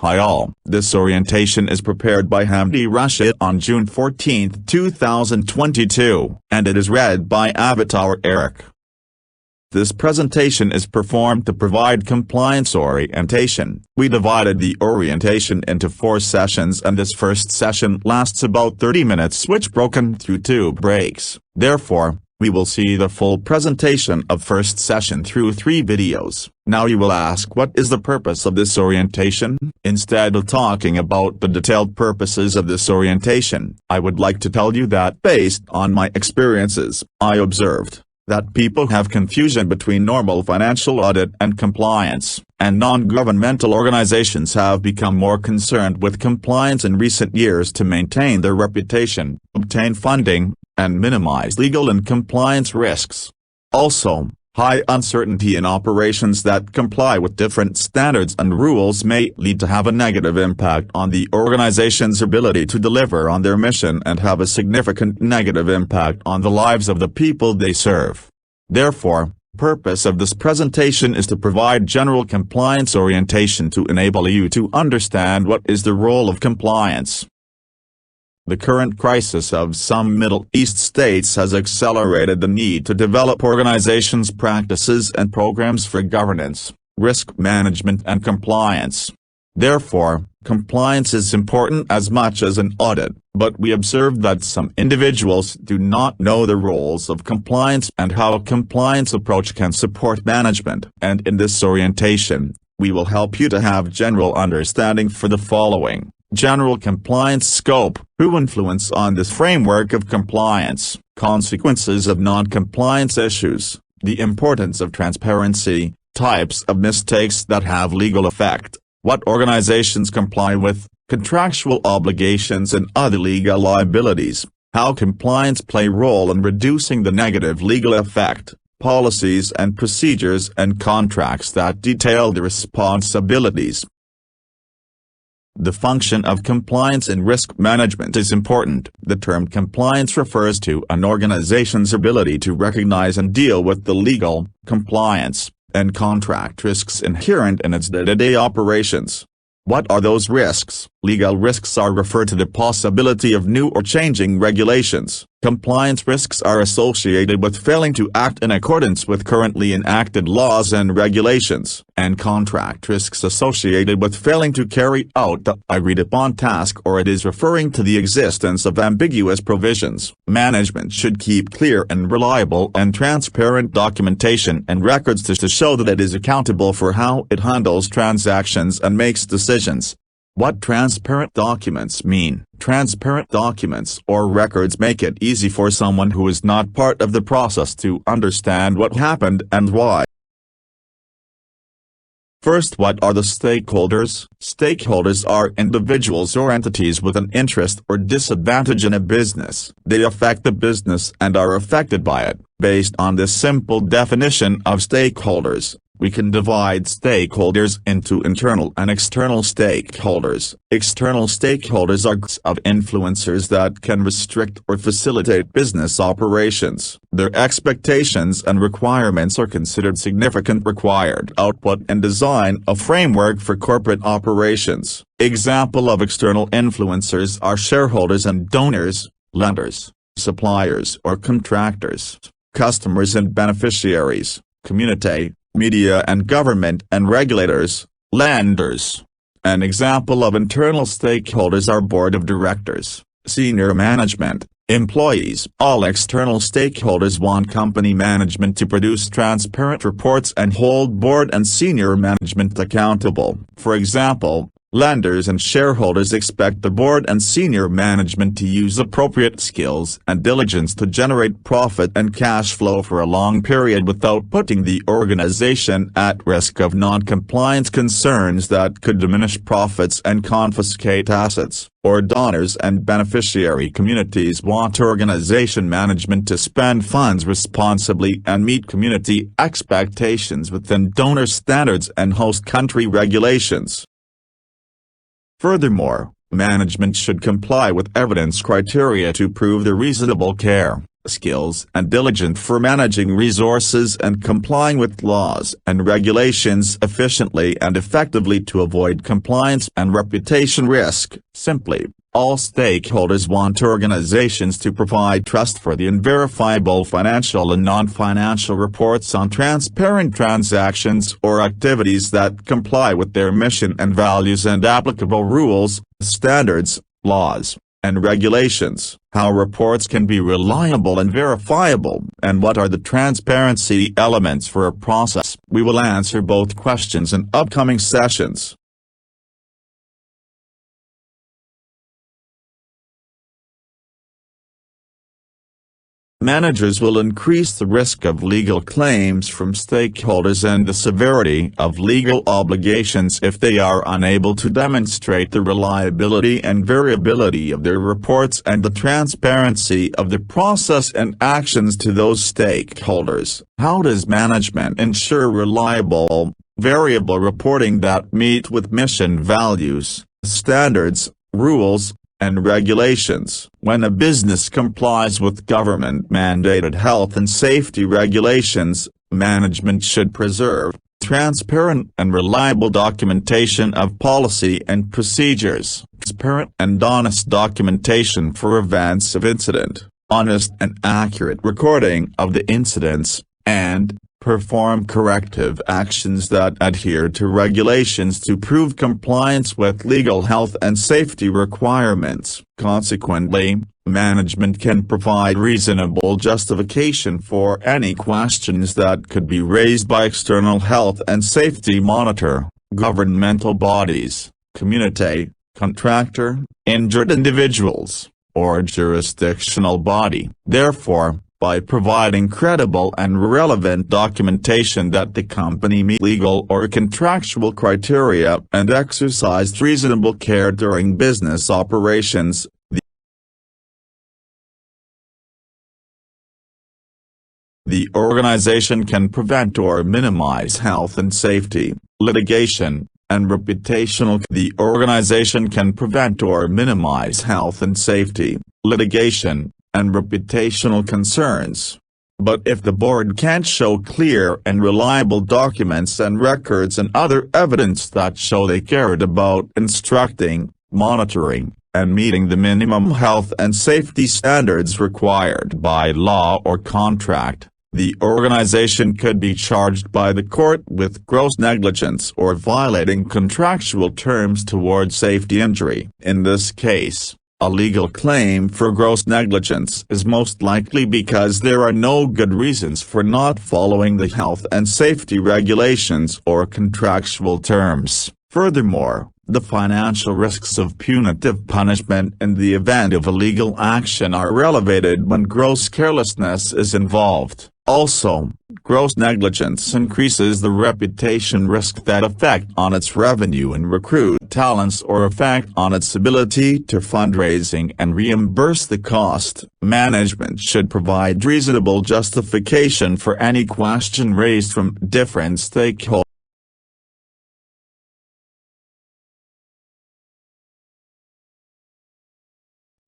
Hi all, this orientation is prepared by Hamdi Rashid on June 14, 2022, and it is read by Avatar Eric. This presentation is performed to provide compliance orientation. We divided the orientation into 4 sessions, and this first session lasts about 30 minutes, which broken through 2 breaks. Therefore, we will see the full presentation of first session through 3 videos. Now you will ask, what is the purpose of this orientation? Instead of talking about the detailed purposes of this orientation, I would like to tell you that based on my experiences, I observed that people have confusion between normal financial audit and compliance, and non-governmental organizations have become more concerned with compliance in recent years to maintain their reputation, obtain funding, and minimize legal and compliance risks. Also, high uncertainty in operations that comply with different standards and rules may lead to have a negative impact on the organization's ability to deliver on their mission and have a significant negative impact on the lives of the people they serve. Therefore, the purpose of this presentation is to provide general compliance orientation to enable you to understand what is the role of compliance. The current crisis of some Middle East states has accelerated the need to develop organizations' practices and programs for governance, risk management and compliance. Therefore, compliance is important as much as an audit, but we observe that some individuals do not know the roles of compliance and how a compliance approach can support management. And in this orientation, we will help you to have general understanding for the following. General compliance scope, who influence on this framework of compliance, consequences of non-compliance issues, the importance of transparency, types of mistakes that have legal effect, what organizations comply with, contractual obligations and other legal liabilities, how compliance play a role in reducing the negative legal effect, policies and procedures and contracts that detail the responsibilities. The function of compliance in risk management is important. The term compliance refers to an organization's ability to recognize and deal with the legal, compliance, and contract risks inherent in its day-to-day operations. What are those risks? Legal risks are referred to the possibility of new or changing regulations. Compliance risks are associated with failing to act in accordance with currently enacted laws and regulations, and contract risks associated with failing to carry out the agreed-upon task, or it is referring to the existence of ambiguous provisions. Management should keep clear and reliable and transparent documentation and records to show that it is accountable for how it handles transactions and makes decisions. What transparent documents mean? Transparent documents or records make it easy for someone who is not part of the process to understand what happened and why. First, what are the stakeholders? Stakeholders are individuals or entities with an interest or disadvantage in a business. They affect the business and are affected by it. Based on this simple definition of stakeholders, we can divide stakeholders into internal and external stakeholders. External stakeholders are groups of influencers that can restrict or facilitate business operations. Their expectations and requirements are considered significant required output and design a framework for corporate operations. Example of external influencers are shareholders and donors, lenders, suppliers or contractors, customers and beneficiaries, community, media and government and regulators, lenders. An example of internal stakeholders are board of directors, senior management, employees. All external stakeholders want company management to produce transparent reports and hold board and senior management accountable. For example, lenders and shareholders expect the board and senior management to use appropriate skills and diligence to generate profit and cash flow for a long period without putting the organization at risk of non-compliance concerns that could diminish profits and confiscate assets. Or donors and beneficiary communities want organization management to spend funds responsibly and meet community expectations within donor standards and host country regulations. Furthermore, management should comply with evidence criteria to prove the reasonable care, skills and diligence for managing resources and complying with laws and regulations efficiently and effectively to avoid compliance and reputation risk. Simply, all stakeholders want organizations to provide trustworthy and verifiable financial and non-financial reports on transparent transactions or activities that comply with their mission and values and applicable rules, standards, laws, and regulations. How reports can be reliable and verifiable, and what are the transparency elements for a process? We will answer both questions in upcoming sessions. Managers will increase the risk of legal claims from stakeholders and the severity of legal obligations if they are unable to demonstrate the reliability and variability of their reports and the transparency of the process and actions to those stakeholders. How does management ensure reliable, variable reporting that meet with mission values, standards, rules, and regulations? When a business complies with government-mandated health and safety regulations, management should preserve transparent and reliable documentation of policy and procedures, transparent and honest documentation for events of incident, honest and accurate recording of the incidents, and perform corrective actions that adhere to regulations to prove compliance with legal health and safety requirements. Consequently, management can provide reasonable justification for any questions that could be raised by external health and safety monitor, governmental bodies, community, contractor, injured individuals, or jurisdictional body. Therefore, by providing credible and relevant documentation that the company meet legal or contractual criteria and exercised reasonable care during business operations, the organization can prevent or minimize health and safety, litigation, and reputational. The organization can prevent or minimize health and safety, litigation, and reputational concerns. But if the board can't show clear and reliable documents and records and other evidence that show they cared about instructing, monitoring, and meeting the minimum health and safety standards required by law or contract, the organization could be charged by the court with gross negligence or violating contractual terms toward safety injury. In this case, a legal claim for gross negligence is most likely because there are no good reasons for not following the health and safety regulations or contractual terms. Furthermore, the financial risks of punitive punishment in the event of illegal action are elevated when gross carelessness is involved. Also, gross negligence increases the reputation risk that affect on its revenue and recruit talents or effect on its ability to fundraising and reimburse the cost. Management should provide reasonable justification for any question raised from different stakeholders.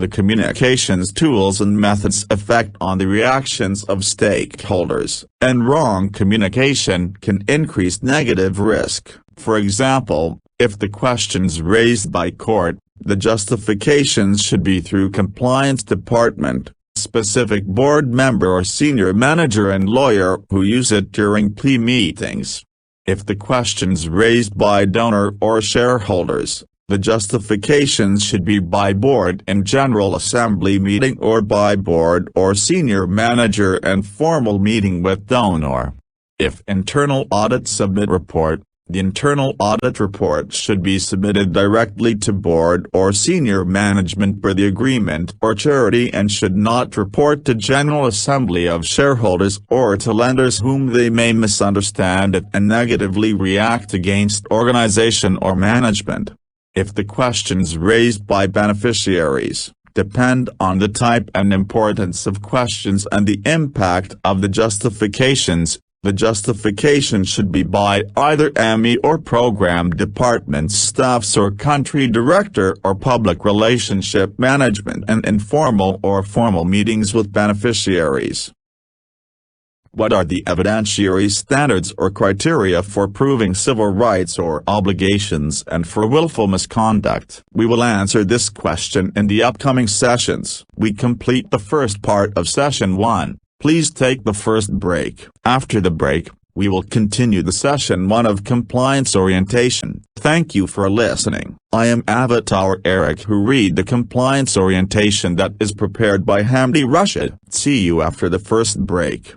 The communications tools and methods affect on the reactions of stakeholders, and wrong communication can increase negative risk. For example, if the questions raised by court, the justifications should be through compliance department, specific board member or senior manager and lawyer who use it during plea meetings. If the questions raised by donor or shareholders, the justifications should be by board in general assembly meeting or by board or senior manager and formal meeting with donor. If internal audit submit report, the internal audit report should be submitted directly to board or senior management per the agreement or charity and should not report to general assembly of shareholders or to lenders whom they may misunderstand it and negatively react against organization or management. If the questions raised by beneficiaries depend on the type and importance of questions and the impact of the justifications, The justification should be by either ME or program department staffs or country director or public relationship management and informal or formal meetings with beneficiaries. What are the evidentiary standards or criteria for proving civil rights or obligations and for willful misconduct? We will answer this question in the upcoming sessions. We complete the first part of Session 1. Please take the first break. After the break, we will continue the Session 1 of Compliance Orientation. Thank you for listening. I am Avatar Eric who read the Compliance Orientation that is prepared by Hamdi Rashid. See you after the first break.